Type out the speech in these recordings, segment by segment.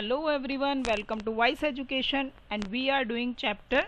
Hello everyone, welcome to Wise Education and we are doing chapter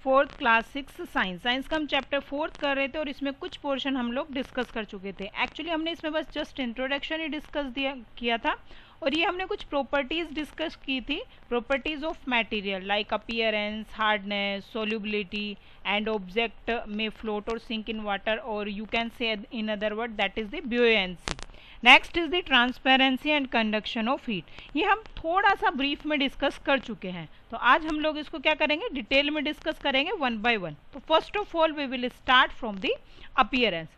4th class 6 science का हम chapter 4th कर रहे थे और इसमें कुछ पोर्शन हम लोग डिस्कस कर चुके थे। एक्चुअली हमने इसमें बस जस्ट इंट्रोडक्शन ही डिस्कस किया था और ये हमने कुछ प्रॉपर्टीज डिस्कस की थी, properties of material like appearance, hardness, solubility and object में फ्लोट और सिंक इन वाटर और you can say in other word that is the buoyancy. Next is the transparency and conduction of heat. ये हम थोड़ा सा brief में discuss कर चुके हैं, तो आज हम लोग इसको क्या करेंगे, डिटेल में डिस्कस करेंगे वन बाय वन। तो first of all we will start from the appearance.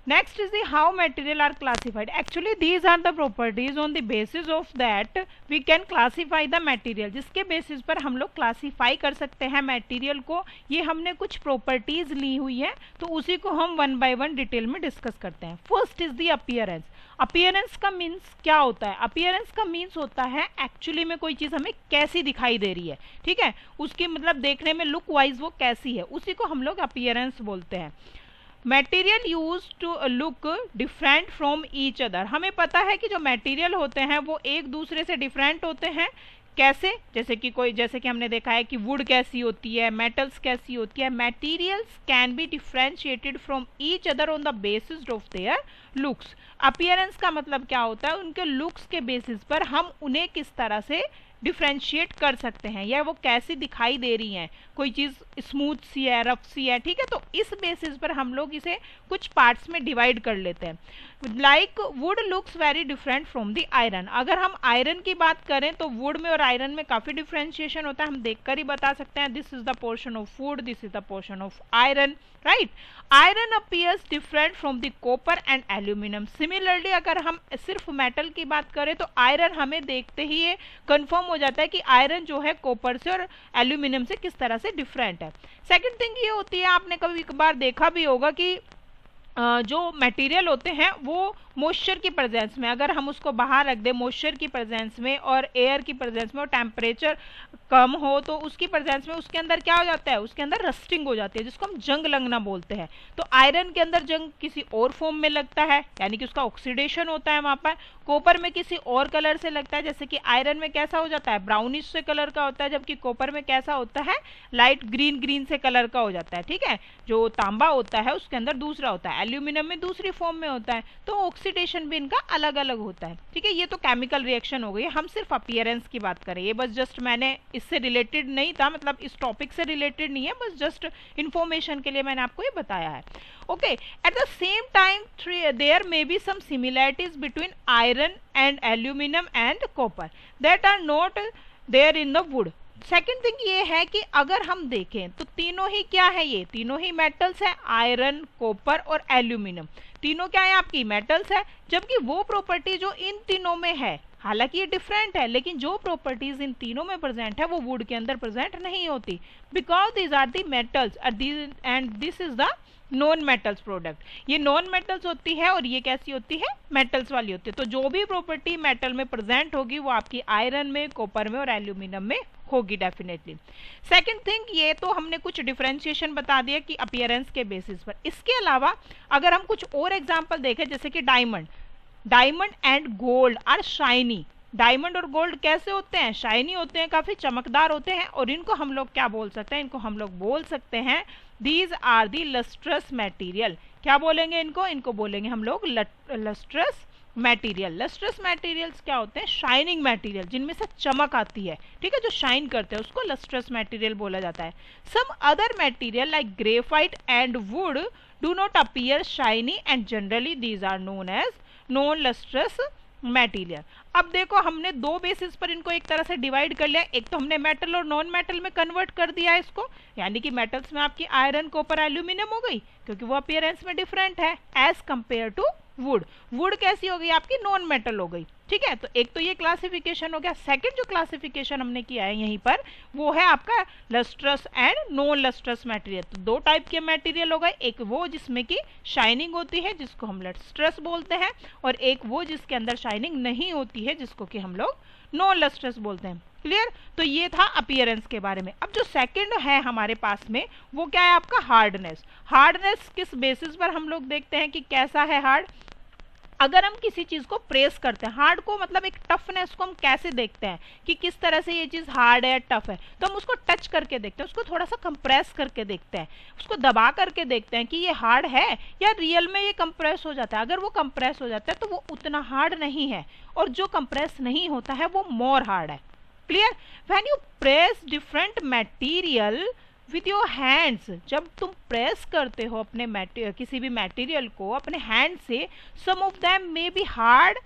Next is the how material are classified. Actually these are the properties on the basis of that we can classify the material, जिसके basis पर हम लोग classify कर सकते हैं material को। ये हमने कुछ प्रॉपर्टीज ली हुई है तो उसी को हम वन बाय वन डिटेल में डिस्कस करते हैं। First is the appearance. Appearance का मीन्स क्या होता है? अपीयरेंस का मीन्स होता है एक्चुअली में कोई चीज हमें कैसी दिखाई दे रही है, ठीक है, उसकी मतलब देखने में लुक वाइज वो कैसी है, उसी को हम लोग अपीयरेंस बोलते हैं। Material use to look different from each other. हमें पता है कि जो मटेरियल होते हैं वो एक दूसरे से डिफरेंट होते हैं। कैसे? जैसे कि हमने देखा है कि वुड कैसी होती है, मेटल्स कैसी होती है। Materials can be differentiated from each other on the basis of their looks. Appearance का मतलब क्या होता है? उनके लुक्स के बेसिस पर हम उन्हें किस तरह से डिफ्रेंशिएट कर सकते हैं या वो कैसी दिखाई दे रही हैं। कोई चीज़ स्मूथ सी है, रफ सी है, ठीक है, तो इस बेसिस पर हम लोग इसे कुछ पार्ट्स में डिवाइड कर लेते हैं। Like would looks very different from the iron. अगर हम आयरन की बात करें तो वुड में और आयरन में काफ़ी डिफ्रेंशिएशन होता है, हम देखकर ही बता सकते हैं this is the portion of would, this is the portion of iron, right. Iron appears different from the copper and aluminium. Similarly अगर हम सिर्फ मेटल की बात करें तो आयरन हमें देखते ही ये कंफर्म हो जाता है कि आयरन जो है कॉपर से और एल्यूमिनियम से किस तरह से डिफरेंट है। सेकंड थिंग ये होती है, आपने कभी कभार देखा भी होगा कि जो मटेरियल होते हैं वो मॉइस्चर की प्रेजेंस में, अगर हम उसको बाहर रख दें मॉइस्चर की प्रेजेंस में और एयर की प्रेजेंस में और टेम्परेचर कम हो तो उसकी प्रेजेंस में उसके अंदर क्या हो जाता है, उसके अंदर रस्टिंग हो जाती है, जिसको हम जंग लगना बोलते हैं। तो आयरन के अंदर जंग किसी और फॉर्म में लगता है, यानी कि उसका ऑक्सीडेशन होता है वहाँ पर। कॉपर में किसी और कलर से लगता है, जैसे कि आयरन में कैसा हो जाता है, ब्राउनिश से कलर का होता है, जबकि कॉपर में कैसा होता है, लाइट ग्रीन से कलर का हो जाता है, ठीक है। जो तांबा होता है उसके अंदर दूसरा होता है, एल्यूमिनियम में दूसरी फॉर्म में होता है, तो ऑक्सीडेशन भी इनका अलग अलग होता है, ठीक है। ये तो केमिकल रिएक्शन हो गई, हम सिर्फ अपीयरेंस की बात करें। ये बस जस्ट मैंने इससे रिलेटेड नहीं था, मतलब इस टॉपिक से रिलेटेड नहीं है, बस जस्ट इंफॉर्मेशन के लिए मैंने आपको ये बताया है। Okay, at the same time there may be some similarities between iron and aluminium and copper that are not there in the wood. Second thing ये है कि अगर हम देखें तो तीनों ही क्या है, ये तीनों ही मेटल्स है, आयरन, कॉपर और एल्यूमिनियम, तीनों क्या है आपकी मेटल्स है। जबकि वो प्रॉपर्टी जो इन तीनों में है, हालांकि ये डिफरेंट है, लेकिन जो प्रॉपर्टीज इन तीनों में प्रेजेंट है वो वुड के अंदर प्रेजेंट नहीं होती, because these are the metals and this is the non metals product. ये नॉन मेटल्स होती है और ये कैसी होती है, मेटल्स वाली होती है। तो जो भी प्रॉपर्टी मेटल में प्रेजेंट होगी वो आपकी आयरन में, कॉपर में और एल्यूमिनियम में होगी डेफिनेटली। सेकंड थिंग, ये तो हमने कुछ डिफरेंशिएशन बता दिया कि अपीयरेंस के बेसिस पर। इसके अलावा अगर हम कुछ और एग्जांपल देखें, जैसे कि diamond and gold are shiny. Diamond और गोल्ड कैसे होते हैं, शाइनी होते हैं, काफी चमकदार होते हैं, और इनको हम लोग क्या बोल सकते हैं, इनको हम लोग बोल सकते हैं these are the lustrous material. क्या बोलेंगे इनको? इनको बोलेंगे हम लोग लस्ट्रस मटेरियल। लस्ट्रस मटेरियल्स क्या होते हैं? शाइनिंग मटेरियल, जिनमें से चमक आती है, ठीक है, जो शाइन करते हैं उसको लस्ट्रस मटेरियल बोला जाता है। Some other material like graphite and wood do not appear shiny and generally these are known as non lustrous material. अब देखो हमने दो बेसिस पर इनको एक तरह से डिवाइड कर लिया। एक तो हमने मेटल और नॉन मेटल में कन्वर्ट कर दिया है इसको, यानी कि मेटल्स में आपकी आयरन, कॉपर, एल्यूमिनियम हो गई, क्योंकि वो अपीयरेंस में डिफरेंट है as compare to wood. Wood कैसी हो गई आपकी, नॉन मेटल हो गई, ठीक है। तो एक तो ये क्लासिफिकेशन हो गया। सेकंड जो क्लासिफिकेशन हमने किया है यहीं पर वो है आपका lustrous and non lustrous material. तो दो टाइप के मटेरियल हो गए, एक वो जिसमें कि शाइनिंग होती है जिसको हम लस्ट्रस बोलते हैं, और एक वो जिसके अंदर शाइनिंग नहीं होती है जिसको कि हम लोग नॉन लस्ट्रस बोलते हैं। क्लियर? तो ये था अपीयरेंस के बारे में। अब जो सेकंड है हमारे पास में वो क्या है आपका, हार्डनेस। हार्डनेस किस बेसिस पर हम लोग देखते हैं कि कैसा है हार्ड। अगर हम किसी चीज को प्रेस करते हैं, हार्ड को मतलब एक टफनेस को हम कैसे देखते हैं कि किस तरह से ये चीज हार्ड है, टफ है, तो हम उसको टच करके देखते हैं, उसको थोड़ा सा कंप्रेस करके देखते हैं, उसको दबा करके देखते हैं कि ये हार्ड है या रियल में ये कंप्रेस हो जाता है। अगर वो कंप्रेस हो जाता है तो वो उतना हार्ड नहीं है, और जो कंप्रेस नहीं होता है वो मोर हार्ड है। Clear? When you press different material with your hands, जब तुम प्रेस करते हो अपने किसी भी मटेरियल को अपने हैंड से, some of them may be hard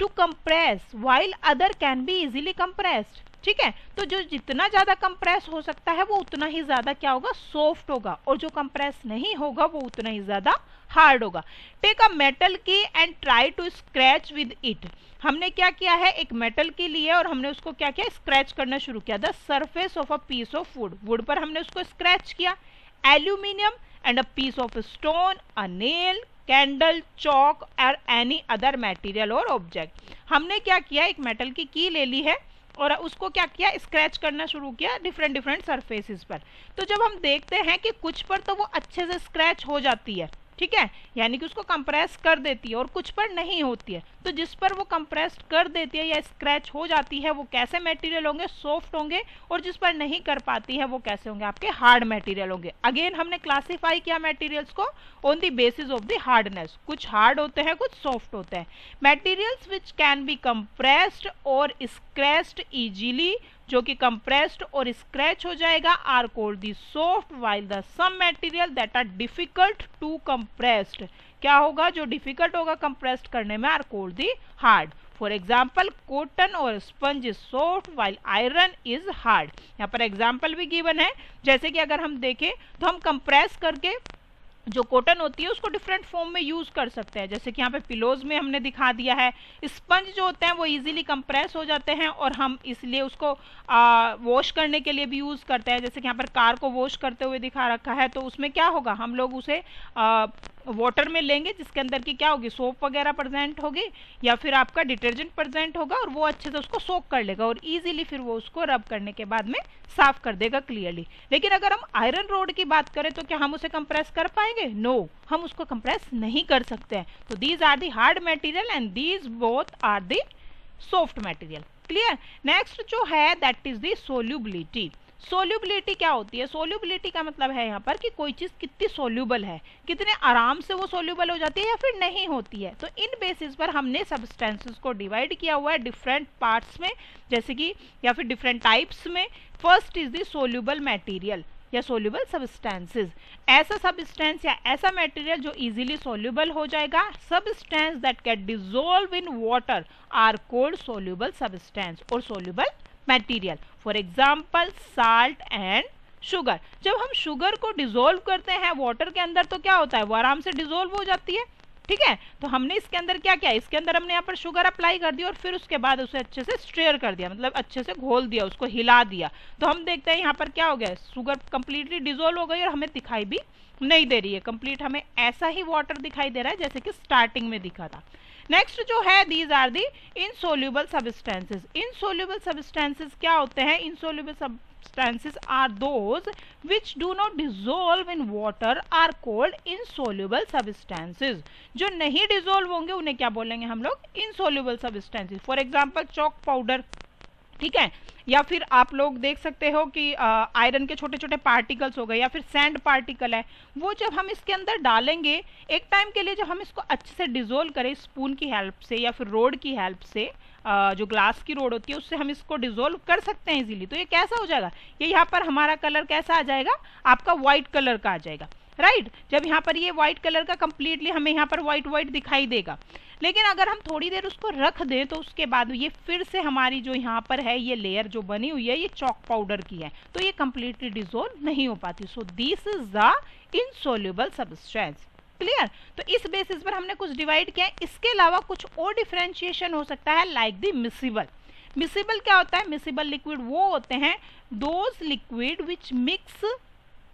to compress while other can be easily compressed. ठीक है, तो जो जितना ज्यादा कंप्रेस हो सकता है वो उतना ही ज्यादा क्या होगा, सॉफ्ट होगा, और जो कंप्रेस नहीं होगा वो उतना ही ज्यादा हार्ड होगा। Take a metal key and try to scratch with it. हमने क्या किया है, एक मेटल की ली है और हमने उसको क्या किया, स्क्रैच करना शुरू किया। The surface of a piece of wood, wood पर हमने उसको स्क्रैच किया। Aluminium and a piece of stone, a nail, candle, chalk और एनी अदर मटेरियल और ऑब्जेक्ट। हमने क्या किया, एक मेटल की ले ली है और उसको क्या किया, स्क्रैच करना शुरू किया डिफरेंट डिफरेंट सरफेसेस पर। तो जब हम देखते हैं कि कुछ पर तो वो अच्छे से स्क्रैच हो जाती है, ठीक है, यानी कि उसको कंप्रेस कर देती है, और कुछ पर नहीं होती है। तो जिस पर वो कंप्रेस कर देती है या स्क्रैच हो जाती है वो कैसे मटेरियल होंगे, सॉफ्ट होंगे, और जिस पर नहीं कर पाती है वो कैसे होंगे, आपके हार्ड मटेरियल होंगे। अगेन हमने क्लासिफाई किया मटेरियल्स को on the basis of the hardness, कुछ हार्ड होते हैं, कुछ सॉफ्ट होते हैं। Materials which can be compressed और स्क्रैच्ड इजीली, जो कि कंप्रेस्ड और स्क्रैच हो जाएगा, are called the soft, while the some material that are difficult to compressed, क्या होगा, जो डिफिकल्ट होगा कंप्रेस्ड करने में, are called the hard. For example cotton और sponge is soft while iron is hard. यहाँ पर एग्जाम्पल भी गिवन है, जैसे कि अगर हम देखें तो हम कंप्रेस करके जो कॉटन होती है उसको डिफरेंट फॉर्म में यूज कर सकते हैं, जैसे कि यहाँ पे पिलोज में हमने दिखा दिया है। स्पंज जो होते हैं वो इजीली कंप्रेस हो जाते हैं और हम इसलिए उसको वॉश करने के लिए भी यूज करते हैं, जैसे कि यहाँ पर कार को वॉश करते हुए दिखा रखा है, तो उसमें क्या होगा, हम लोग उसे वाटर में लेंगे जिसके अंदर की क्या होगी, सोप वगैरह प्रेजेंट होगी या फिर आपका डिटर्जेंट प्रेजेंट होगा, और वो अच्छे से उसको सोक कर लेगा और इजीली फिर वो उसको रब करने के बाद में साफ कर देगा क्लियरली। लेकिन अगर हम आयरन रोड की बात करें तो क्या हम उसे कंप्रेस कर पाएंगे? नो, हम उसको कंप्रेस नहीं कर सकते हैं। तो these are the hard material and these both are the soft material. Clear? Next जो है that is the solubility. Solubility क्या होती है? सोल्यूबिलिटी का मतलब है यहाँ पर कि कोई चीज कितनी सोल्यूबल है, कितने आराम से वो सोल्यूबल हो जाती है या फिर नहीं होती है। तो इन बेसिस पर हमने सब्सटेंसेस को डिवाइड किया हुआ है डिफरेंट पार्ट्स में, जैसे कि या फिर डिफरेंट टाइप्स में। First is the soluble material या सोल्यूबल सब्सटेंसेस, ऐसा सब्सटेंस या ऐसा मटेरियल जो इजीली सोल्यूबल हो जाएगा। Substance that can dissolve in water are called soluble substance और soluble material. For example salt and sugar. जब हम शुगर को डिसॉल्व करते हैं वाटर के अंदर तो क्या होता है, वो आराम से डिसॉल्व हो जाती है। ठीक है, तो हमने इसके अंदर क्या किया, इसके अंदर हमने यहाँ पर शुगर अप्लाई कर दिया और फिर उसके बाद उसे अच्छे से स्ट्रेयर कर दिया, मतलब अच्छे से घोल दिया, उसको हिला दिया। तो हम देखते हैं यहाँ पर क्या हो गया, शुगर कंप्लीटली डिसॉल्व हो गई और हमें दिखाई भी नहीं दे रही है, कंप्लीट हमें ऐसा ही वाटर दिखाई दे रहा है जैसे कि स्टार्टिंग में दिखा था। नेक्स्ट जो है these are the insoluble substances. Insoluble substances क्या होते हैं? Insoluble substances are those which do not dissolve in water are called insoluble substances। जो नहीं डिसॉल्व होंगे उन्हें क्या बोलेंगे हम लोग? insoluble substances। For example chalk powder, ठीक है, या फिर आप लोग देख सकते हो कि आयरन के छोटे छोटे पार्टिकल्स हो गए या फिर सैंड पार्टिकल है, वो जब हम इसके अंदर डालेंगे एक टाइम के लिए, जब हम इसको अच्छे से डिसॉल्व करें स्पून की हेल्प से या फिर रोड की हेल्प से, जो ग्लास की रोड होती है उससे हम इसको डिसॉल्व कर सकते हैं इजीली, तो ये कैसा हो जाएगा, ये यहाँ पर हमारा कलर कैसा आ जाएगा, आपका व्हाइट कलर का आ जाएगा, राइट। जब यहाँ पर ये व्हाइट कलर का कंप्लीटली हमें यहाँ पर व्हाइट व्हाइट दिखाई देगा। लेकिन अगर हम थोड़ी देर उसको रख दें तो उसके बाद ये फिर से हमारी जो यहाँ पर है ये लेयर जो बनी हुई है ये चॉक पाउडर की है, तो ये कंप्लीटली डिसॉल्व नहीं हो पाती। So this is the insoluble substance. Clear? तो इस बेसिस पर हमने कुछ डिवाइड किया है। इसके अलावा कुछ और डिफरेंशिएशन हो सकता है, लाइक द मिसिबल। मिसिबल क्या होता है? मिसिबल लिक्विड वो होते हैं those liquid which mix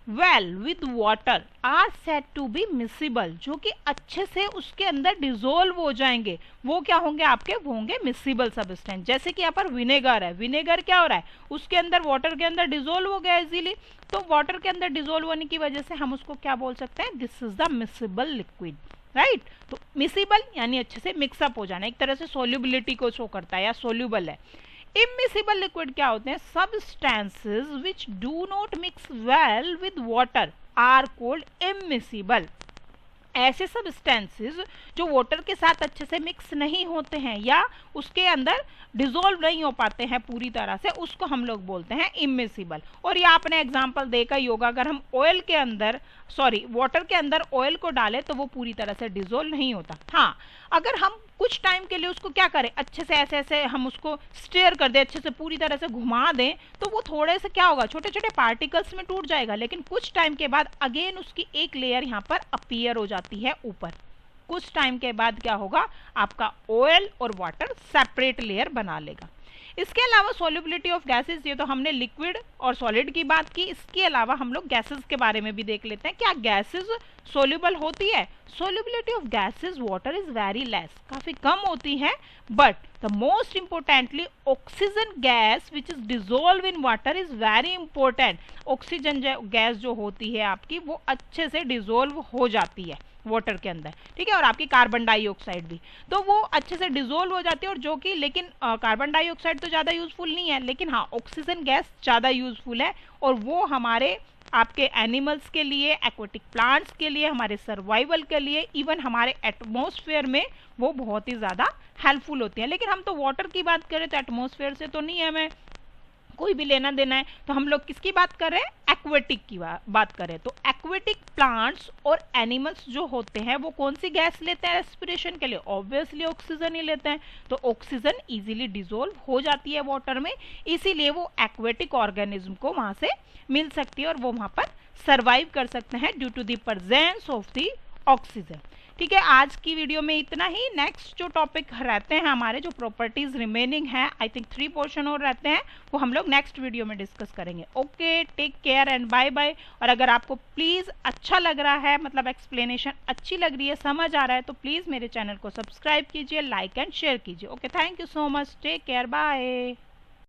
well with water are said to be miscible, जो कि अच्छे से उसके अंदर डिसॉल्व हो जाएंगे, वो क्या होंगे आपके, वो होंगे मिसिबल सब्सटेंस। जैसे कि यहाँ पर विनेगर है, विनेगर क्या हो रहा है, उसके अंदर वाटर के अंदर डिसॉल्व हो गया इजीली, तो वाटर के अंदर डिसॉल्व होने की वजह से हम उसको क्या बोल सकते हैं, this is the miscible liquid, right. तो मिसिबल यानी अच्छे से मिक्सअप हो जाना, एक तरह से सोल्यूबिलिटी को शो करता है या सोल्यूबल है। इमिसिबल लिक्विड क्या होते हैं? Substances which do not mix well with water are called immiscible. ऐसे सब्सटेंसेस जो वाटर के साथ अच्छे से मिक्स नहीं होते हैं या उसके अंदर डिसॉल्व नहीं हो पाते हैं पूरी तरह से, उसको हम लोग बोलते हैं इमिसिबल। और ये आपने एग्जांपल देखा ही होगा, अगर हम ऑयल के अंदर वाटर के अंदर ऑयल को डालें तो वो पूरी तरह से डिसॉल्व नहीं होता। हाँ, अगर हम कुछ टाइम के लिए उसको क्या करें, अच्छे से ऐसे ऐसे हम उसको स्टेयर कर दें, अच्छे से पूरी तरह से घुमा दें, तो वो थोड़े से क्या होगा, छोटे छोटे पार्टिकल्स में टूट जाएगा। लेकिन कुछ टाइम के बाद अगेन उसकी एक लेयर यहाँ पर अपीयर हो जाती है ऊपर। कुछ टाइम के बाद क्या होगा, आपका ऑयल और वाटर सेपरेट लेयर बना लेगा। इसके अलावा सॉल्युबिलिटी ऑफ गैसेस, ये तो हमने लिक्विड और सॉलिड की बात की। इसके अलावा हम लोग गैसेस के बारे में भी देख लेते हैं। क्या गैसेस सोल्यूबल होती है? Solubility of gases water is very less, काफी कम होती है। But the most importantly oxygen gas which is dissolve in water is very important. Oxygen gas जो होती है आपकी, वो अच्छे से डिसॉल्व हो जाती है वाटर के अंदर, ठीक है। और आपकी कार्बन डाइऑक्साइड भी, तो वो अच्छे से डिसॉल्व हो जाती है। और जो कि लेकिन कार्बन डाइऑक्साइड तो ज़्यादा यूजफुल नहीं है, लेकिन हाँ ऑक्सीजन गैस ज़्यादा यूजफुल है। और वो हमारे आपके एनिमल्स के लिए, एक्वेटिक प्लांट्स के लिए, हमारे सर्वाइवल के लिए, इवन हमारे एटमॉस्फेयर में वो बहुत ही ज़्यादा हेल्पफुल होती है। लेकिन हम तो वाटर की बात करें तो एटमॉस्फेयर से तो नहीं हमें कोई भी लेना देना है, तो हम लोग किसकी बात कर रहे हैं? एक्वेटिक की बात करें तो एक्वेटिक प्लांट्स और एनिमल्स जो होते हैं वो कौन सी गैस लेते हैं रेस्पिरेशन के लिए? ऑब्वियसली ऑक्सीजन ही लेते हैं। तो ऑक्सीजन इजीली डिसॉल्व हो जाती है वाटर में, इसीलिए वो एक्वेटिक ऑर्गेनिज्म को वहां से मिल सकती है और वो वहां पर सर्वाइव कर सकते हैं due to the presence of the oxygen. ठीक है, आज की वीडियो में इतना ही। नेक्स्ट जो टॉपिक रहते हैं हमारे, जो प्रॉपर्टीज रिमेनिंग है, आई थिंक 3 पोर्शन और रहते हैं, वो हम लोग नेक्स्ट वीडियो में डिस्कस करेंगे। Okay, take care and bye bye. और अगर आपको प्लीज़ अच्छा लग रहा है, मतलब एक्सप्लेनेशन अच्छी लग रही है, समझ आ रहा है, तो प्लीज़ मेरे चैनल को सब्सक्राइब कीजिए, लाइक एंड शेयर कीजिए। Okay, thank you so much, take care, bye.